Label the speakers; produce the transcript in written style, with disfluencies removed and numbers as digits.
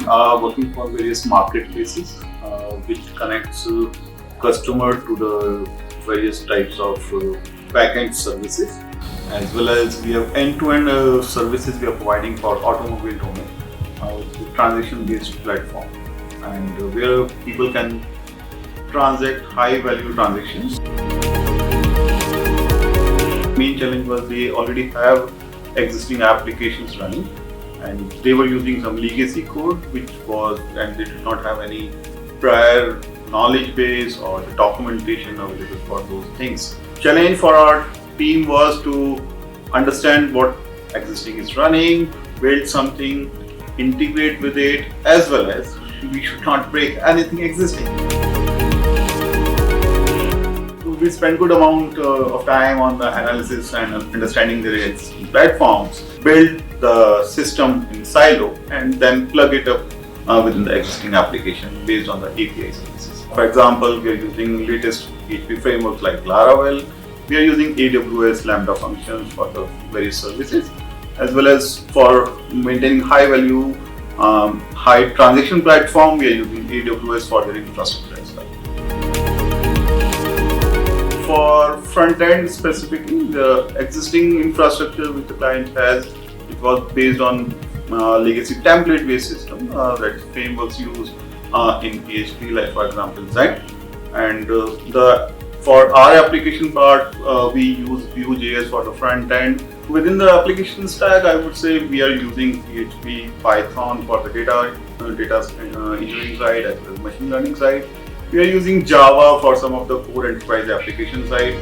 Speaker 1: are working for various marketplaces which connects customer to the various types of backend services, as well as we have end-to-end services we are providing for automobile domain, transaction-based platform, and where people can transact high-value transactions. Main challenge was they already have existing applications running, and they were using some legacy code and they did not have any prior knowledge base or the documentation available for those things. Challenge for our team was to understand what existing is running, build something, integrate with it, as well as we should not break anything existing. We spent good amount of time on the analysis and understanding the existing platforms, build the system in silo, and then plug it up within the existing application based on the API services. For example, we are using latest PHP frameworks like Laravel. We are using AWS Lambda functions for the various services, as well as for maintaining high value, high transaction platform. We are using AWS for their infrastructure as well. For front end specifically, the existing infrastructure which the client has, it was based on legacy template based system that frameworks use in PHP, like for example Zen. And for our application part, we use Vue.js for the front end. Within the application stack, I would say we are using PHP, Python for the data engineering side as well as machine learning side. We are using Java for some of the core enterprise application side.